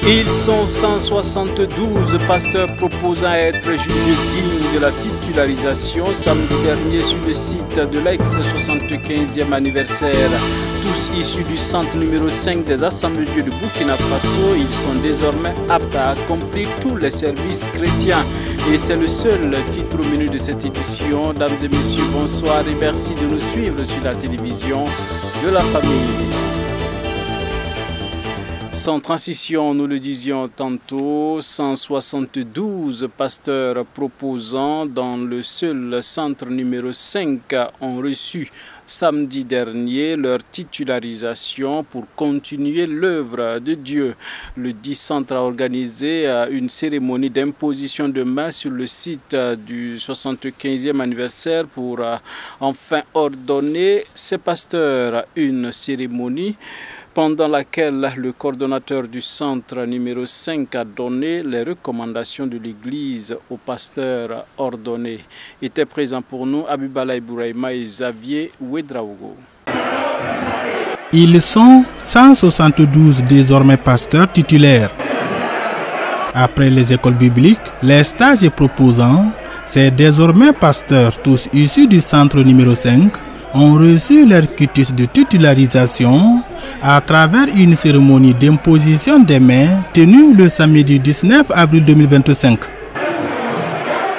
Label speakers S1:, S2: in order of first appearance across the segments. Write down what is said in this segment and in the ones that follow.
S1: Ils sont 172 pasteurs proposant à être jugés dignes de la titularisation samedi dernier sur le site de l'ex-75e anniversaire. Tous issus du centre numéro 5 des Assemblées de Dieu de Burkina Faso, ils sont désormais aptes à accomplir tous les services chrétiens. Et c'est le seul titre au menu de cette édition. Dames et messieurs, bonsoir et merci de nous suivre sur la télévision de la famille. Sans transition, nous le disions tantôt, 172 pasteurs proposants dans le seul centre numéro 5 ont reçu samedi dernier leur titularisation pour continuer l'œuvre de Dieu. Le 10 centre a organisé une cérémonie d'imposition de main sur le site du 75e anniversaire pour enfin ordonner ces pasteurs. Une cérémonie pendant laquelle le coordonnateur du centre numéro 5 a donné les recommandations de l'Église aux pasteurs ordonnés. Étaient présents pour nous Abibalaï Bouraïma et Xavier Ouedraogo.
S2: Ils sont 172 désormais pasteurs titulaires. Après les écoles bibliques, les stages et proposants, ces désormais pasteurs, tous issus du centre numéro 5, ont reçu leur quitus de titularisation à travers une cérémonie d'imposition des mains tenue le samedi 19 avril 2025.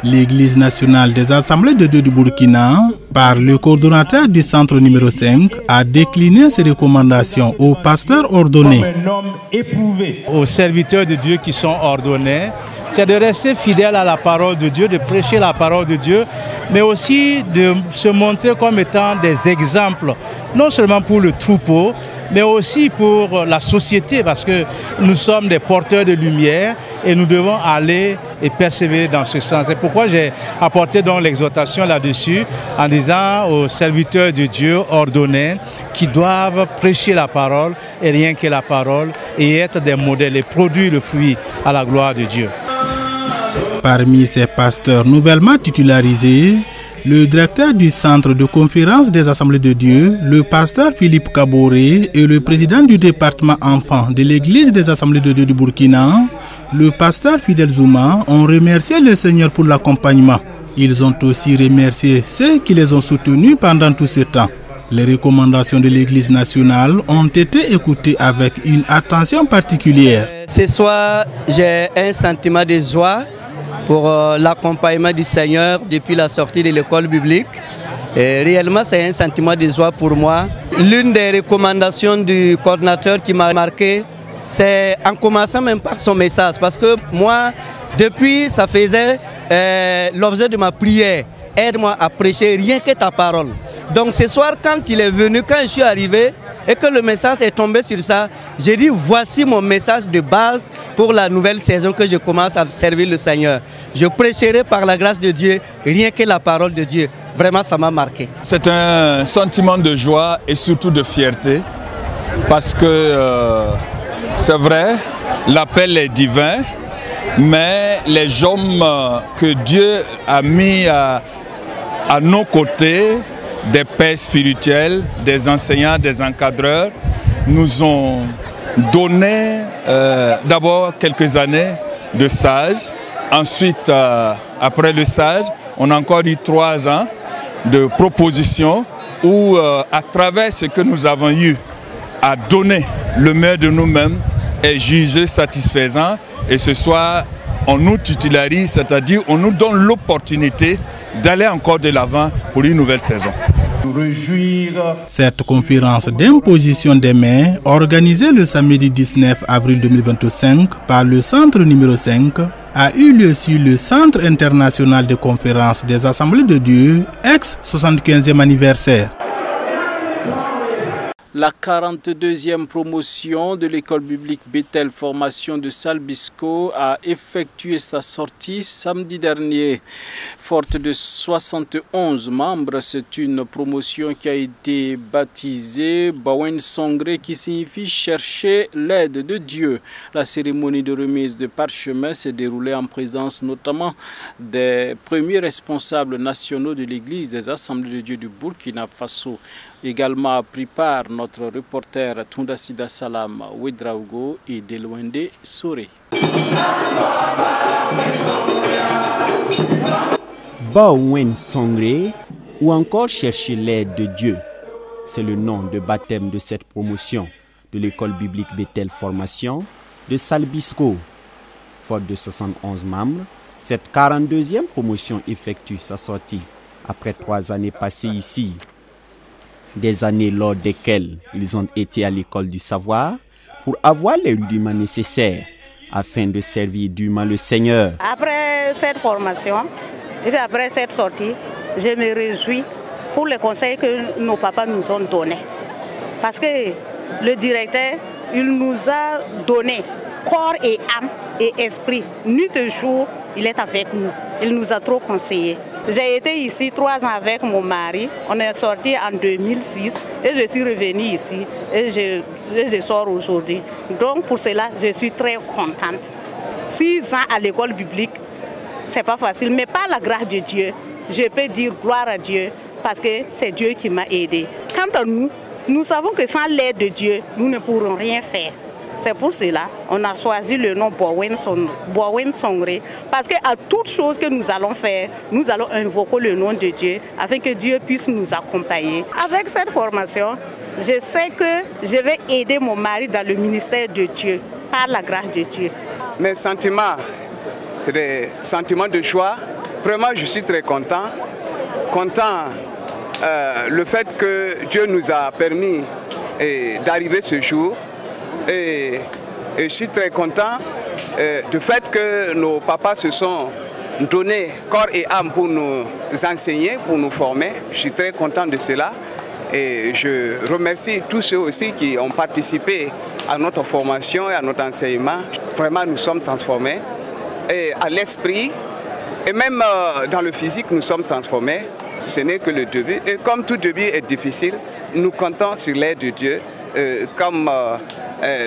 S2: L'Église nationale des Assemblées de Dieu du Burkina, par le coordonnateur du centre numéro 5, a décliné ses recommandations aux pasteurs ordonnés.
S3: Aux serviteurs de Dieu qui sont ordonnés, c'est de rester fidèle à la parole de Dieu, de prêcher la parole de Dieu, mais aussi de se montrer comme étant des exemples, non seulement pour le troupeau, mais aussi pour la société, parce que nous sommes des porteurs de lumière et nous devons aller et persévérer dans ce sens. C'est pourquoi j'ai apporté donc l'exhortation là-dessus en disant aux serviteurs de Dieu ordonnés qui doivent prêcher la parole et rien que la parole et être des modèles et produire le fruit à la gloire de Dieu.
S2: Parmi ces pasteurs nouvellement titularisés, le directeur du centre de conférence des Assemblées de Dieu, le pasteur Philippe Kaboré et le président du département enfants de l'Église des Assemblées de Dieu du Burkina, le pasteur Fidel Zouma, ont remercié le Seigneur pour l'accompagnement. Ils ont aussi remercié ceux qui les ont soutenus pendant tout ce temps. Les recommandations de l'Église nationale ont été écoutées avec une attention particulière.
S4: Ce soir, j'ai un sentiment de joie pour l'accompagnement du Seigneur depuis la sortie de l'école biblique. Et réellement, c'est un sentiment de joie pour moi. L'une des recommandations du coordinateur qui m'a marqué, c'est en commençant même par son message. Parce que moi, depuis, ça faisait l'objet de ma prière. Aide-moi à prêcher rien que ta parole. Donc ce soir, quand il est venu, quand je suis arrivé, et que le message est tombé sur ça, j'ai dit voici mon message de base pour la nouvelle saison que je commence à servir le Seigneur. Je prêcherai par la grâce de Dieu, rien que la parole de Dieu. Vraiment, ça m'a marqué.
S5: C'est un sentiment de joie et surtout de fierté parce que c'est vrai, l'appel est divin, mais les hommes que Dieu a mis à nos côtés, des pères spirituels, des enseignants, des encadreurs, nous ont donné d'abord quelques années de stage. Ensuite, après le stage, on a encore eu 3 ans de propositions où, à travers ce que nous avons eu à donner le meilleur de nous-mêmes, est jugé satisfaisant. Et ce soir, on nous titularise, c'est-à-dire on nous donne l'opportunité d'aller encore de l'avant pour une nouvelle saison.
S2: Cette conférence d'imposition des mains, organisée le samedi 19 avril 2025 par le centre numéro 5, a eu lieu sur le Centre international de conférences des Assemblées de Dieu, ex-75e anniversaire.
S1: La 42e promotion de l'école biblique Bethel Formation de Salbisco a effectué sa sortie samedi dernier. Forte de 71 membres, c'est une promotion qui a été baptisée Bawen Songre, qui signifie chercher l'aide de Dieu. La cérémonie de remise de parchemin s'est déroulée en présence notamment des premiers responsables nationaux de l'Église des Assemblées de Dieu du Burkina Faso. Également pris par notre reporter Tundasida Salam Ouedraogo et Delwende Sore.
S6: Baouen Songre ou encore chercher l'aide de Dieu. C'est le nom de baptême de cette promotion de l'école biblique Bethel Formation de Salbisco. Faute de 71 membres, cette 42e promotion effectue sa sortie après 3 années passées ici. Des années lors desquelles ils ont été à l'école du savoir pour avoir les rudiments nécessaires afin de servir dûment le Seigneur.
S7: Après cette formation, et puis après cette sortie, je me réjouis pour les conseils que nos papas nous ont donnés. Parce que le directeur, il nous a donné corps et âme et esprit. Nuit et jour, il est avec nous. Il nous a trop conseillé. J'ai été ici 3 ans avec mon mari. On est sorti en 2006 et je suis revenue ici et je sors aujourd'hui. Donc pour cela, je suis très contente. 6 ans à l'école biblique, c'est pas facile, mais par la grâce de Dieu, je peux dire gloire à Dieu parce que c'est Dieu qui m'a aidé. Quant à nous, nous savons que sans l'aide de Dieu, nous ne pourrons rien faire. C'est pour cela qu'on a choisi le nom Baouen Songre, parce qu'à toute chose que nous allons faire, nous allons invoquer le nom de Dieu afin que Dieu puisse nous accompagner. Avec cette formation, je sais que je vais aider mon mari dans le ministère de Dieu, par la grâce de Dieu.
S8: Mes sentiments, c'est des sentiments de joie. Vraiment, je suis très content. Le fait que Dieu nous a permis d'arriver ce jour. Et je suis très content du fait que nos papas se sont donnés corps et âme pour nous enseigner, pour nous former. Je suis très content de cela. Et je remercie tous ceux aussi qui ont participé à notre formation et à notre enseignement. Vraiment, nous sommes transformés. Et à l'esprit, et même dans le physique, nous sommes transformés. Ce n'est que le début. Et comme tout début est difficile, nous comptons sur l'aide de Dieu. Comme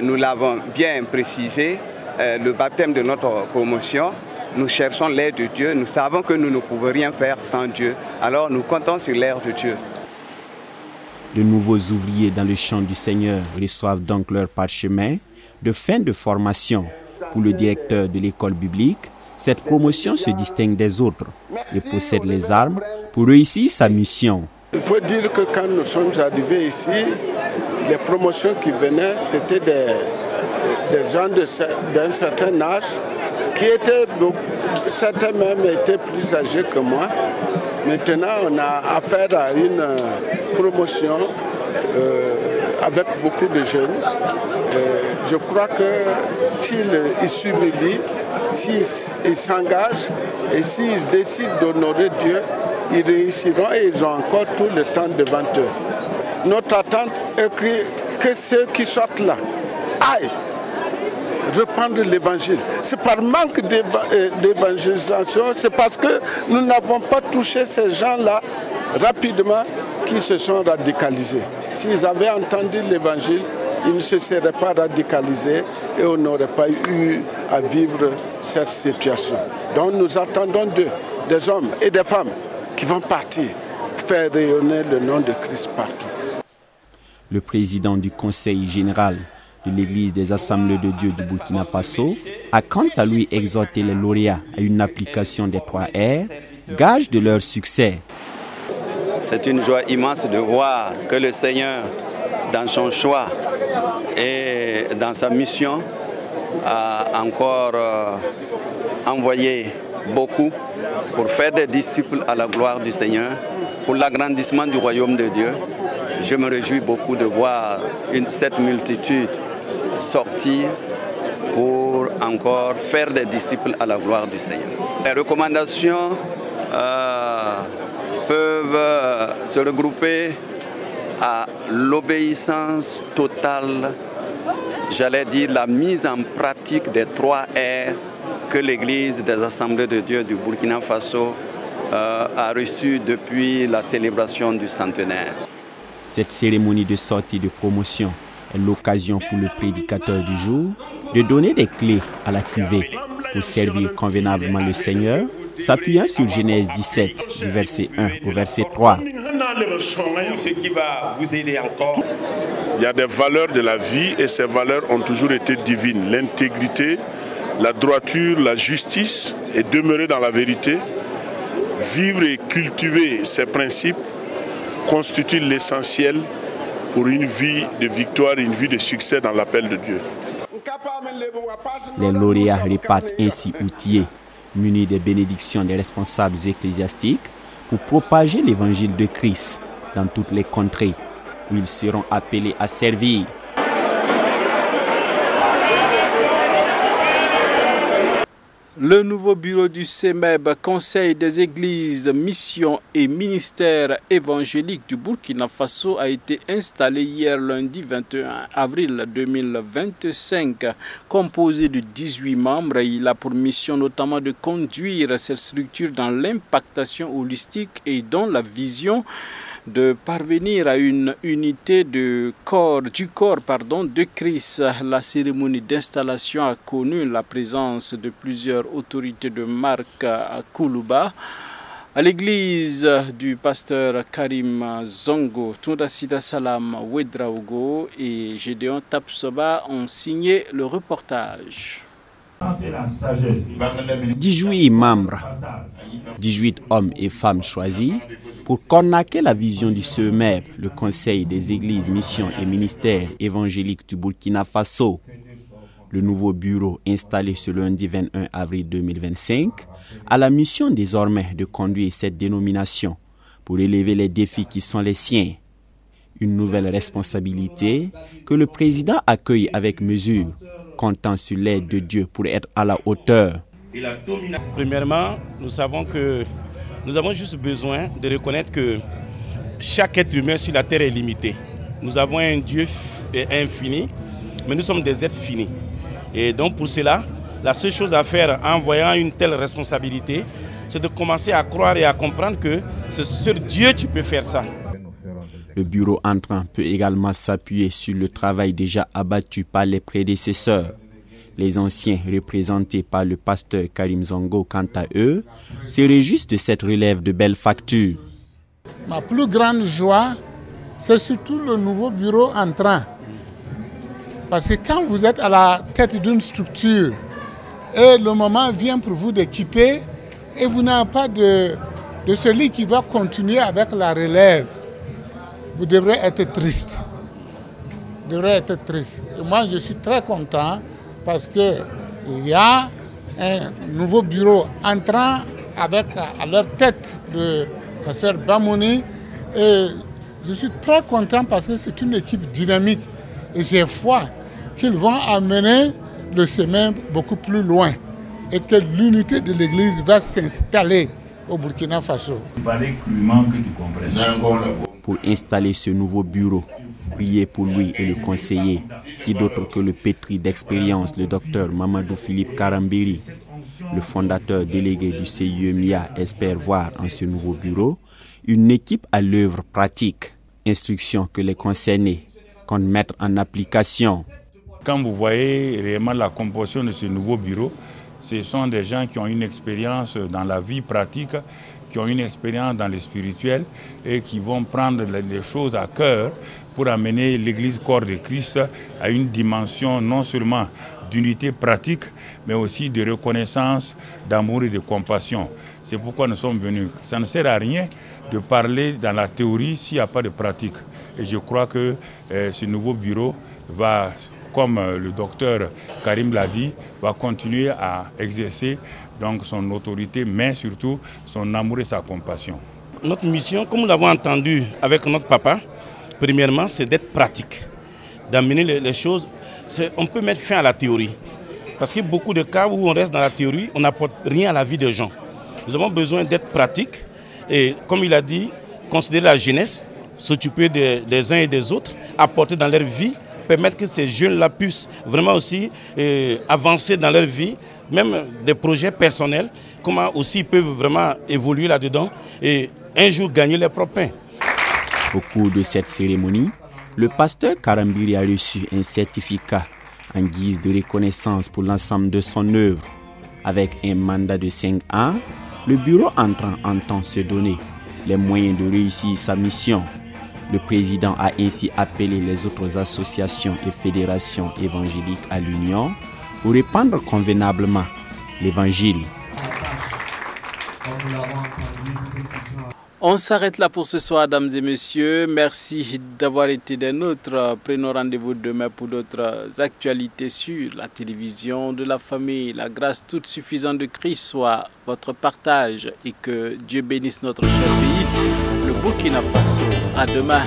S8: nous l'avons bien précisé, le baptême de notre promotion, nous cherchons l'aide de Dieu. Nous savons que nous ne pouvons rien faire sans Dieu. Alors nous comptons sur l'aide de Dieu.
S6: De nouveaux ouvriers dans le champ du Seigneur reçoivent donc leur parchemin de fin de formation. Pour le directeur de l'école biblique, cette promotion se distingue des autres. Il possède les armes pour réussir sa mission.
S9: Il faut dire que quand nous sommes arrivés ici, les promotions qui venaient, c'était des gens d'un certain âge qui étaient, certains même étaient plus âgés que moi. Maintenant, on a affaire à une promotion avec beaucoup de jeunes. Je crois que s'ils s'humilient, s'ils s'engagent et s'ils décident d'honorer Dieu, ils réussiront et ils ont encore tout le temps devant eux. Notre attente est que ceux qui sortent là aillent reprendre l'évangile. C'est par manque d'évangélisation, c'est parce que nous n'avons pas touché ces gens-là rapidement qui se sont radicalisés. S'ils avaient entendu l'évangile, ils ne se seraient pas radicalisés et on n'aurait pas eu à vivre cette situation. Donc nous attendons d'eux, des hommes et des femmes qui vont partir faire rayonner le nom de Christ partout.
S6: Le président du Conseil général de l'Église des Assemblées de Dieu du Burkina Faso a quant à lui exhorté les lauréats à une application des 3 R, gage de leur succès.
S10: C'est une joie immense de voir que le Seigneur, dans son choix et dans sa mission, a encore envoyé beaucoup pour faire des disciples à la gloire du Seigneur, pour l'agrandissement du royaume de Dieu. Je me réjouis beaucoup de voir cette multitude sortir pour encore faire des disciples à la gloire du Seigneur. Les recommandations peuvent se regrouper à l'obéissance totale, j'allais dire la mise en pratique des 3 R que l'Église des Assemblées de Dieu du Burkina Faso a reçues depuis la célébration du centenaire.
S6: Cette cérémonie de sortie de promotion est l'occasion pour le prédicateur du jour de donner des clés à la cuvée pour servir convenablement le Seigneur, s'appuyant sur Genèse 17, du verset 1 au verset 3.
S11: ce qui va vous aider encore.
S12: Il y a des valeurs de la vie et ces valeurs ont toujours été divines. L'intégrité, la droiture, la justice et demeurer dans la vérité. Vivre et cultiver ces principes constituent l'essentiel pour une vie de victoire et une vie de succès dans l'appel de Dieu.
S6: Les lauréats repartent ainsi outillés, munis des bénédictions des responsables ecclésiastiques, pour propager l'évangile de Christ dans toutes les contrées où ils seront appelés à servir.
S1: Le nouveau bureau du CEMEB, Conseil des Églises, Missions et Ministères évangéliques du Burkina Faso, a été installé hier lundi 21 avril 2025. Composé de 18 membres, il a pour mission notamment de conduire cette structure dans l'impactation holistique et dans la vision de parvenir à une unité du corps de Christ. La cérémonie d'installation a connu la présence de plusieurs autorités de marque à Koulouba. À l'église du pasteur Karim Zongo, Tundasida Salam Wedraogo et Gédéon Tapsoba ont signé le reportage.
S6: 18 membres, 18 hommes et femmes choisis pour cornaquer la vision du CEMEB, le Conseil des Églises, Missions et Ministères évangéliques du Burkina Faso. Le nouveau bureau installé ce lundi 21 avril 2025 a la mission désormais de conduire cette dénomination pour élever les défis qui sont les siens. Une nouvelle responsabilité que le président accueille avec mesure, comptant sur l'aide de Dieu pour être à la hauteur.
S11: Premièrement, nous savons que nous avons juste besoin de reconnaître que chaque être humain sur la terre est limité. Nous avons un Dieu infini, mais nous sommes des êtres finis. Et donc pour cela, la seule chose à faire en voyant une telle responsabilité, c'est de commencer à croire et à comprendre que c'est sur Dieu que tu peux faire ça.
S6: Le bureau entrant peut également s'appuyer sur le travail déjà abattu par les prédécesseurs. Les anciens, représentés par le pasteur Karim Zongo, quant à eux, se réjouissent de cette relève de belle facture.
S13: Ma plus grande joie, c'est surtout le nouveau bureau entrant. Parce que quand vous êtes à la tête d'une structure et le moment vient pour vous de quitter et vous n'avez pas de celui qui va continuer avec la relève, vous devrez être triste. Vous devrez être triste. Et moi, je suis très content parce qu'il y a un nouveau bureau entrant avec à leur tête le pasteur Bamouni. Et je suis très content parce que c'est une équipe dynamique. Et j'ai foi qu'ils vont amener le CEMEB beaucoup plus loin et que l'unité de l'Église va s'installer au Burkina Faso.
S14: Il fallait crûment que tu comprennes.
S6: Pour installer ce nouveau bureau, priez pour lui et le conseiller, qui d'autre que le pétri d'expérience, le docteur Mamadou Philippe Karambiri. Le fondateur délégué du CIEMIA espère voir en ce nouveau bureau une équipe à l'œuvre pratique, instructions que les concernés comptent mettre en application.
S14: Quand vous voyez réellement la composition de ce nouveau bureau, ce sont des gens qui ont une expérience dans la vie pratique, qui ont une expérience dans le spirituel et qui vont prendre les choses à cœur pour amener l'Église corps de Christ à une dimension non seulement d'unité pratique, mais aussi de reconnaissance, d'amour et de compassion. C'est pourquoi nous sommes venus. Ça ne sert à rien de parler dans la théorie s'il n'y a pas de pratique. Et je crois que ce nouveau bureau va, comme le docteur Karim l'a dit, va continuer à exercer donc son autorité, mais surtout son amour et sa compassion.
S11: Notre mission, comme nous l'avons entendu avec notre papa, premièrement, c'est d'être pratique, d'amener les choses. On peut mettre fin à la théorie, parce qu'il y a beaucoup de cas où on reste dans la théorie, on n'apporte rien à la vie des gens. Nous avons besoin d'être pratique et, comme il a dit, considérer la jeunesse, s'occuper des uns et des autres, apporter dans leur vie, permettre que ces jeunes-là puissent vraiment aussi avancer dans leur vie, même des projets personnels, comment aussi ils peuvent vraiment évoluer là-dedans et un jour gagner leur propre pain.
S6: Au cours de cette cérémonie, le pasteur Karambiri a reçu un certificat en guise de reconnaissance pour l'ensemble de son œuvre. Avec un mandat de 5 ans, le bureau entrant entend se donner les moyens de réussir sa mission. Le président a ainsi appelé les autres associations et fédérations évangéliques à l'union pour répandre convenablement l'évangile.
S1: On s'arrête là pour ce soir, dames et messieurs. Merci d'avoir été des nôtres. Prenons rendez-vous demain pour d'autres actualités sur la télévision de la famille. La grâce toute suffisante de Christ soit votre partage et que Dieu bénisse notre cher pays, le Burkina Faso. À demain.